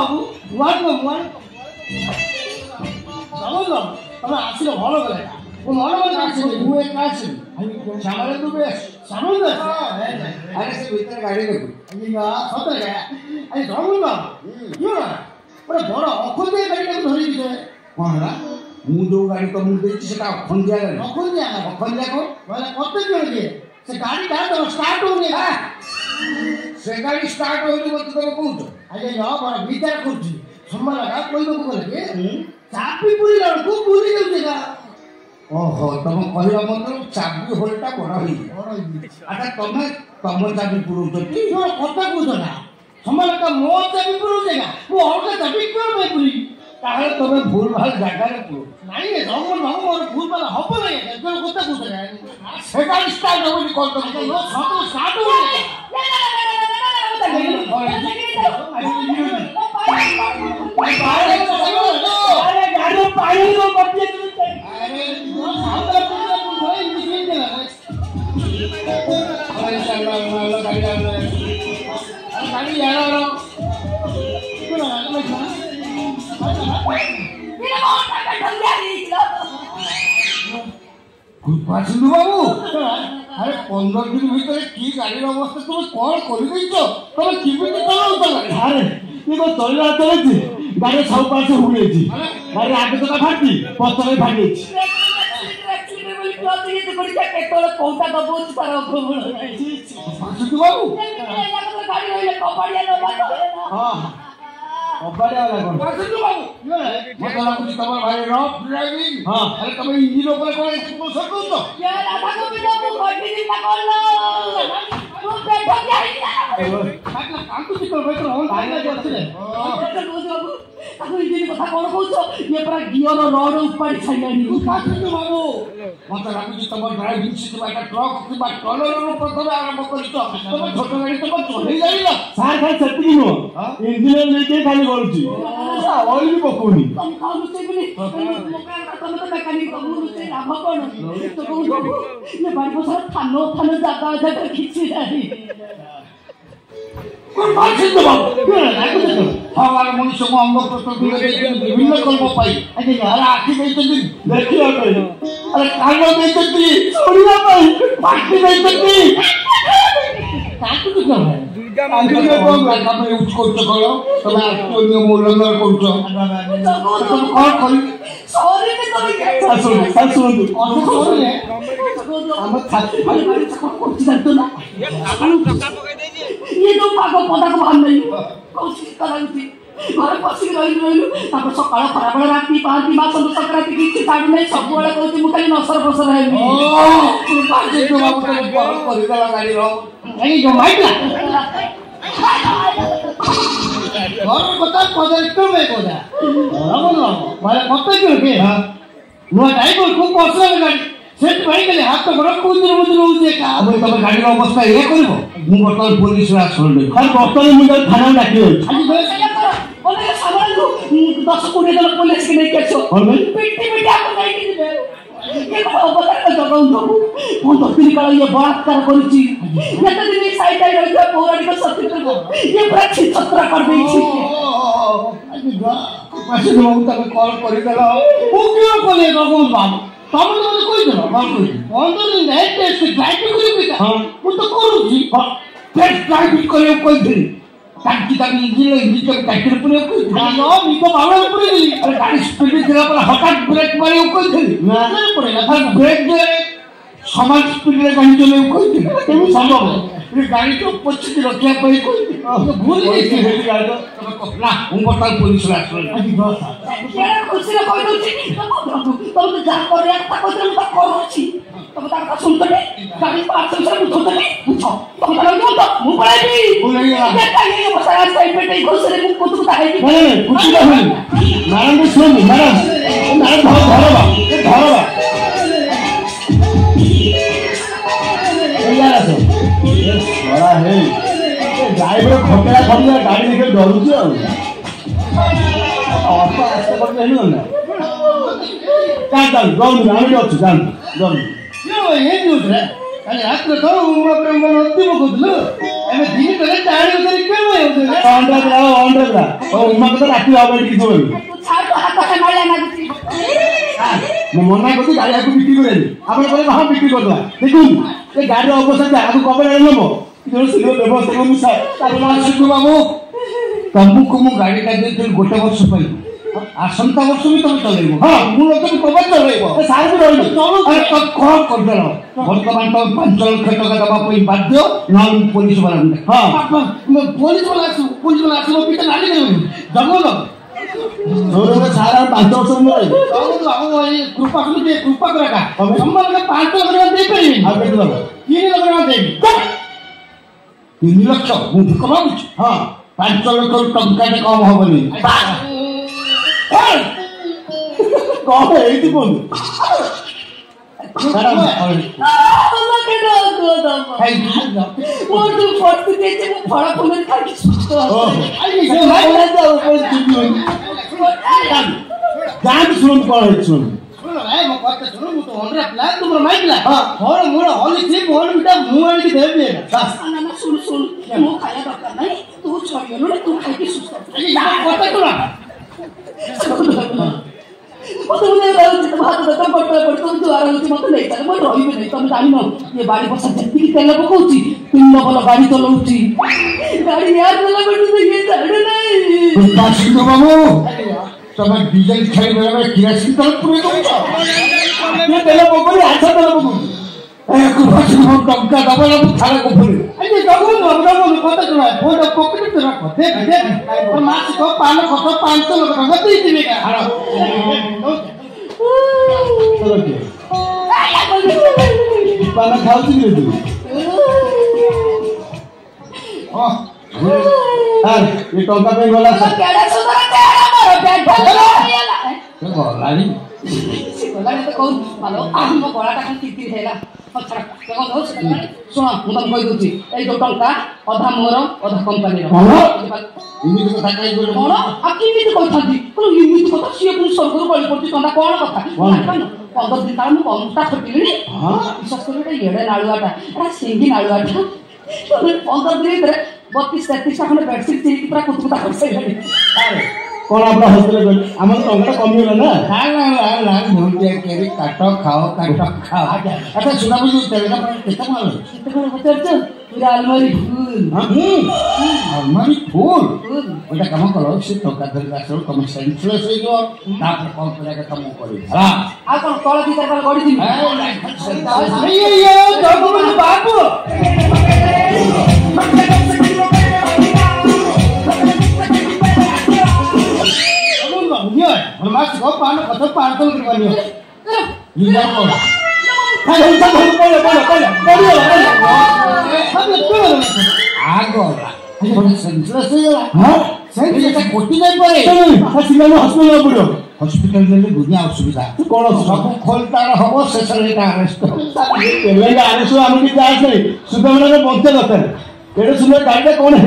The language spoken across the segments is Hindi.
बाबू चलो तब आसिल भल गला ମୁଁ ଏକା ଆସିବି ସାମରେ ତୁ ବେଶ ସାମରେ ଆରେ ସେ ଭିତରେ ଗାଡ଼ି ଦେଖୁ ସତରେ ଆରେ ଜମୁନ ଗୋଟେ ବଡ଼ ଅଖନ୍ଦିଆ ଗାଡ଼ିଟାକୁ ଧରିକି କ'ଣ ହେଲା ମୁଁ ଯେଉଁ ଗାଡ଼ି ତମକୁ ଦେଇଛି ସେଟା ଅଖନ୍ଦିଆ ଗାଡ଼ି ଅଖନ୍ଦିଆ ବୋଲେ କେତେ ଜଣ କିଏ ସେ ଗାଡ଼ିଟା ତମ ଷ୍ଟାର୍ଟ ହଉନି ସେ ଗାଡ଼ି ଷ୍ଟାର୍ଟ ହଉନି ମୋତେ ତମେ କହୁଛ ଆରେ ବଡ଼ ବିଚାର କରୁଛି ସମାନ କହିବାକୁ ଗଲେ ଚାପି ପୁରିଲା ବେଳକୁ ପୁରି ଯାଉଛି ଗା ओहो तुम कहवा मतलब चाबी होलटा बड़ा अच्छा तुम्हें तुम चाबी पुरौच कथा कौच ना समान का मो चाबी पुरौचे ना वो अलग चाबी क्यों मैं पुरी ताहले तुम भूल भाल जगह रे पुरो नहीं जंगल भाव मोर भूल भाल हब नहीं जो कथा कौच ना सेटा स्टार्ट होली कॉल कर लो सब स्टार्ट हो अरे गाड़ी पानी को बच्चे बाबू अरे 15 दिन भीतर की गाड़ी अवस्था तुम कौन कर तुम किमी चलाऊ अरे ये चलना चलती गाड़ी सब पास हुए गाड़ी आगे तो फाटी पचर फाटी कथा कौन कौच ये पूरा गियर रोड उपाड़ी छाइलानी बाबू मत लागुची तुम ड्राइविंग शिखा ट्रक कि ट्रलर प्रथम आरंभ कर तुम छोट गाड़ी तुम चलई जाइल सार खाली सेटिंग नो इंजिन लेके खाली गलुची ऑयल भी पकोनी तुम खाऊ से बोली तुम तो मैकेनिक बाबू से लाभ कोन तो कहू ये बारी बसा थानो जागा जागा खिची जाई कोन मारछिन तो बाबू हमारे मनुष्य को अंग प्रस्तुत विभिन्न कर्म पाई अरे यार आखि देइछथि देखिया कहि अरे कान देइछथि सुनिया पाई बाकी देइछथि काकु तो कर दुईटा माने को लागा यूज करछ करो तब आखि नियम उल्लंघन करछ तुम कोन करि सॉरी में तुम सुन हम छाती फाली मारी कोन जानतो ना ये तो पागो पदा को बांध नहीं कोशिश कराउती घरे पसी रहिलु तापर सकाळ खराबळ राती पांती मा संत संक्रांति की छाडी नै सब बेला कहती मु खाली नसर बसर हेबी तू पाजे तो बाबू को कॉल करिला गाड़ी रो नहीं जो माइला घर कथा प्रोजेक्ट में कोदा रामन मारे कत के हां नो ड्राइवर को पसरा गाड़ी सेट भाई के हाथ बड़ कुंदर मुदर होजे का अब तब गाड़ी रो अवस्था ए करबो मु बर्तमान पुलिस रा छोड़ खाली बर्तमान मु थाना डाकी आज बोले सामान 10-20 जन पुलिस के नहीं केछो पिट्टी आप नहीं कि ये बता जगह दबु मु तो दिन काल ये बलात्कार करछि नेता दिन साइड साइड रहि पौराणिक सत्य को ये पूरा छित्र कर देछि पाछे बाबू तक कॉल करि देला मु क्यों कोले बाबू बाबू तब तो कोई देला बाबू 15 दिन नाइट टेस्ट ड्राइविंग करि हां मु तो करूछि टेस्ट ड्राइविंग करे कोई दिन ताकि तक इंजिन के टैक्टर पुरे कोई ना मी तो बावला पुरे अरे गाड़ी स्पीड चला पर हठात ब्रेक मारे कोई थी ना पड़े ना फिर ब्रेक दे समान स्पीड रे गाड़ी चले कोई थी केमि संभव ये गाड़ी तो पछ के रखिया पई कोई तो भूल गई थी गाड़ी तो ना हम बता पुलिस रा आज बस केरा खुशी रे कोई दउची तो जा करे एकता कोई तो करूची तब तार का सुनते गाड़ी पास से पूछो पूछो तो लग तो मु पड़ेगी बोलेगा ये काहे बसाया साइड पे नहीं घुस रे मु कुछ है नहीं कुछ नहीं मैडम को सुन मैडम धरवा यार से ये बड़ा है ड्राइवर खपड़ा खपड़ा गाड़ी लेके डरूची और आस्ते कर लेनु ना कान जाऊ आमी अछि जान यो ये न्यूज रे अरे रात को उमरा प्रेम मन अति मगदलु एमे दिन तले चार बजे के होय उमा को राति हब किसी मना कर गाड़ी आपको बिक्री करें आप हाँ बिक्री करदा देखुन ये गाड़ी अवस्था आगे कबर नब शीघ्र व्यवस्था करूँ बाबू तुमको मु गाड़ी का गोटे वर्ष आसंता वर्ष भी तुम चल हाँ मुझे कब चल सार भी रही कौन करदे बर्तमान तुम 5 लाख टका दवाई बाध्य ना पुलिस वाला हाँ पुलिस वाला आसो पीछे गाड़ी जगल सारा 5 वर्ष कृपा कृपा करा 5 लाख दे पारि 3 लाख देवी 3 लाख मुझे कमाऊँ हाँ 5 लाख टंका कम हेनी कौन है बोल शुणु कौन है शुणु ये बाड़ी पर जी तेल पकाऊँ 3 नंबर गाड़ी चलाऊँगी गाड़ी यार बाबू तुम डीजल खाई बेला किरासिन तेल पूरे तेल पकड़ी आठ तेल पकड़ टंका दबा थाना को फुले मासिक 5 लाख पान खाऊ ये टंका पे गला शुण मुझे कहीदे ये जो टंका अधा मोर अधा कंपानी कौन कथा सी पुणी स्वर्ग बड़ी पड़ी कंदा कौन कथा 15 दिन तक मुझे कमटा खटिली विश्वास कर एड़े नाड़ुआटा सिंगी नाड़ुआटा 15 दिन भर 32-33 खंड बेडसीट चिरिकी पूरा कुतकुता कर सारे कौन अपना हॉस्पिटल आम टंका कमिगला ना काट खाओ अच्छा सुना बुझे तेलटा केते माल पूरा अलमारी फुल गोटे कम कर से टंका धरिक आस तुम सेन्सलेस हो कौन कर तुम कर तल भीतर गड़ी बाबू मासिक 5 लाख हॉस्पिटल दुनिया असुविधा कौन सब खोलतार हम शेष आरेस्ट आम कि सुगमना बंचे दरकार एडे सुंदर गाड़ी कौन है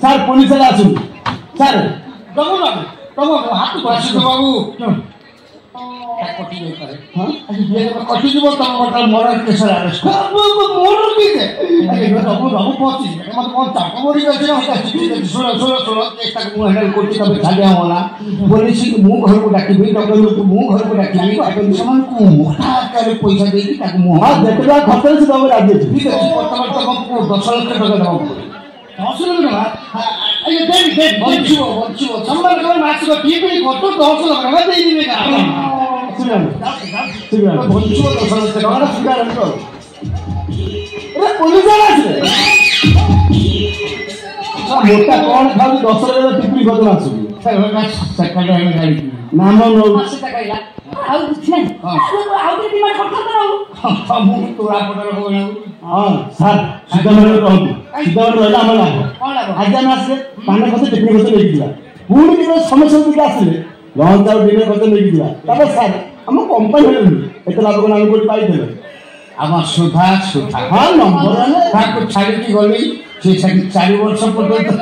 सर पुलिस आसु सर हाथ बाबू कटिज तुम मर्डर केस आरेस्ट मर्डर किए सब पची मत कौन चाप मरी शुण हैंडल कर छाड़िया होला पुलिस मु घर को डाकि डॉक्टर मु घर को डाकि मोटा आकार पैसा देगी जिते खर्च से तुम राजी ठीक है बर्तमान तुमको 10 लाख टका देवा 10 लाख टका बंचो सम्मान मासिक टीवी खर्च 10 लाख टका दे पुलिस मोटा कौन खाऊ 10 लाख टिप्पणी कर गाड़ी नाम सर सीतामढ़ी रहा आम लाभ आज आम आसे पान खत टिप्पणी खत लेकिन पुणी जो समस्या आसिले लंच आउ डिनर खत लेकिन सर आम कंपानी एत लाभ कौन आम कोई पाई आम सुधा हाँ नंबर छाड़ी गली से 4 वर्ष पर्यटन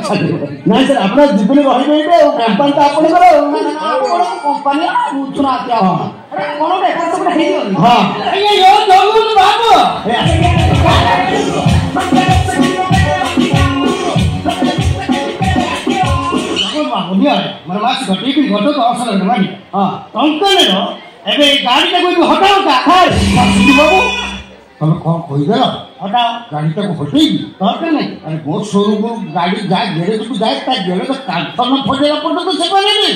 ना सर अपना जीवन रही कंपानी तो कंपानी बुझुना कौन ମାସ ଘଟିକି ଘଟ 10 ଲକ୍ଷ ଟଙ୍କା ନିଅ। ଟଙ୍କା ନେଲ ଏବେ ଏଇ ଗାଡ଼ିଟାକୁ ଏବେ ହଟାଅ ବାବୁ ତମେ କ'ଣ କହିଦେଲ ହଟାଅ ଗାଡ଼ିଟାକୁ ହଟେଇବି ଦରକାର ନାହିଁ। ଆରେ ମୋ ସୋରୁମକୁ ଗାଡ଼ି ଯାଏ ଗ୍ୟାରେଜକୁ ଯାଏ ତା ଗ୍ୟାରେଜ କାନ୍ଥ ନ ଫଟେଇଲା ପର୍ଯ୍ୟନ୍ତ ସେ କରେନି।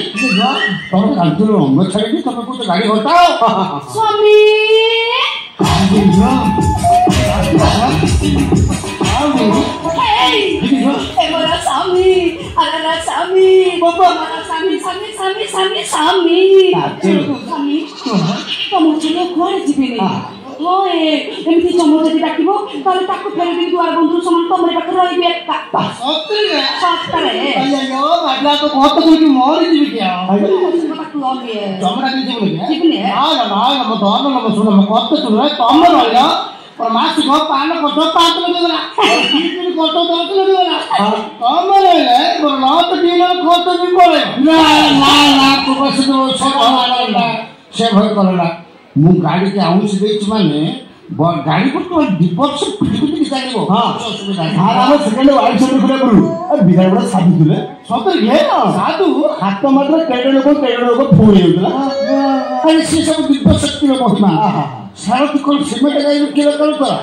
ତମେ କାନ୍ଥରୁ ଅଙ୍ଗ ଛାଡ଼ିକି ତମେ କହୁଛ ଗାଡ଼ି ହଟାଅ। ସ୍ୱାମୀ ଏମିତି ଚମକ ଯଦି ଡାକିବ ତାହେଲେ ତାକୁ ଫେରିକି ଦୁଆର ବନ୍ଧୁ ସମାନ ତମରି ପାଖରେ ରହିବି ଏକା। ମାସିକ ପାନ ଖର୍ଚ୍ଚ 5 ଲକ୍ଷ ଗଲା ଖର୍ଚ୍ଚ 10 ଲକ୍ଷ ଗଲା ତମେ ରହିଲେ ମୋର 9 3 ଲକ୍ଷ ଖର୍ଚ୍ଚ ବି ପଳେଇବ। ସେ ଭୟ କଲା ମୁଁ ଗାଡ଼ିକି ଆଉଁସି ଦେଇଛି ମାନେ ଗାଡ଼ି ବର୍ତ୍ତମାନ 2 ବର୍ଷ ପିଟିକି ଚାଲିବ। ସେକେଣ୍ଡ ୱାଇଫ୍ ବିରାଟ ବଡ଼ ସାଧୁ ଥିଲେ ସତରେ ସାଧୁ ହାତ ମାତ୍ର କେଡ଼େ ଲୋକ ଫୁଣି ହେଉଥିଲା। ସେ ସବୁ ଦିବ୍ୟ ଶକ୍ତିର ମହିମା ସାରଥି କ'ଣ ସିମେଣ୍ଟ ଗାଈରୁ କ୍ଷୀର କରୁଥିଲା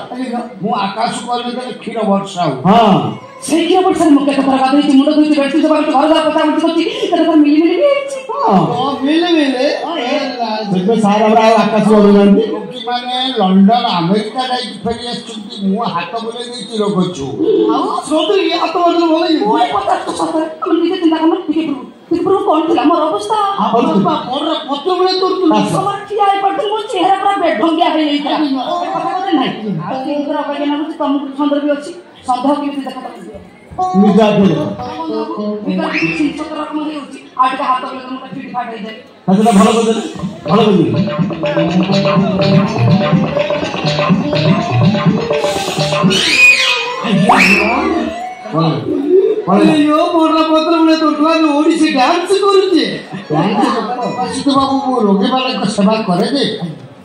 ମୁଁ ଆକାଶକୁ ଅନେଇଦେଲେ କ୍ଷୀର ବର୍ଷା ହଉ। ସେଇ କ୍ଷୀର ବର୍ଷାରେ ମୁଁ କେତେ ଥର ଗାଧୋଇଛି ମୁଣ୍ଡ ଧୋଇଛି ବେଡ଼ସିଟ୍ ଘର ଦ୍ୱାରା ପୋଛା ପୋଛି କରୁଛି କେତେ ଥର ମିଳିମିଳି ସାର୍ ଆମର ଆଉ ଆକାଶ ବଢୁନାହାନ୍ତି ମାନେ ଲଣ୍ଡନ ଆମେରିକା ଯାଇକି ଫେରି ଆସିଛନ୍ତି। ମୁଁ ହାତ ବୁଲେଇ ଦେଇ ଚିର କରୁଛୁ ହାତ ବଦଳ ଭଲ ନିଜେ ଚିନ୍ତା କର ଟିକେ କଣ ଥିଲା ମୋର ଅବସ୍ଥା ପତ୍ର ଭଳିଆ କରୁଥିଲା ଠିଆ ହେଇପାରୁଥିଲି ମୋ ଚେହେରା ପୁରା ବେଢଙ୍ଗିଆ ହେଇଯାଇଥିଲା। ଅବାଗିଆ ଲାଗୁଛି ତମକୁ ସନ୍ଦେହ ବି ଅଛି ସନ୍ଦେହ କେମିତି ଦେଖା ଆଉ ଟିକେ ହାତ ବେଳେ ତମକୁ ଫିଟ୍ ଫାଟ ହେଇଯାଏ। ଭଲ କରିଦେଲେ ଭଲ ଓଡିଶୀ ଡ୍ୟାନ୍ସ କରୁଛି ବାବୁ ମୁଁ ରୋଗୀମାନଙ୍କ ସେବା କରେ ଯେ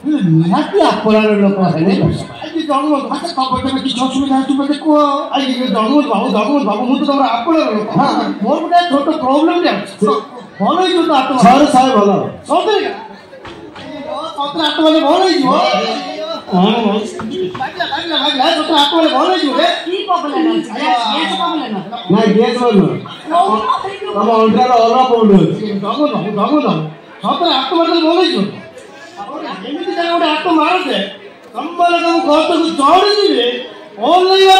ନିହାତି ଆପଣାର ଲୋକ ହେଲେ କିଛି ଅସୁବିଧା ଅଛି ମୋତେ କୁହ। ଜଗମତ ବାବୁ ମୁଁ ତ ତମର ଆପଣାର ଲୋକ ମୋର ଗୋଟେ ଛୋଟ ପ୍ରୋବ୍ଲେମ ଅଛି ଭଲ ହେଇଯିବ ତ ହାତ ଭଲ ସତରେ ହାତ ମାନେ ଭଲ ହେଇଯିବ ଭଲ ହେଇଯିବ ନାଇଁ ଗ୍ୟାସ୍ ଭଲ ତମ ଅଣ୍ଡାର ଅଲଗା ପଉଡ ଅଛି ସତରେ ହାତ ମାରିଲେ ଭଲ ହେଇଯିବ। ଏମିତି ଗୋଟେ ହାତ ମାରୁଛେ ତମମାନେ ତମ ଘରକୁ ଚଢ଼ିଯିବେ ଓହ୍ଲେଇବା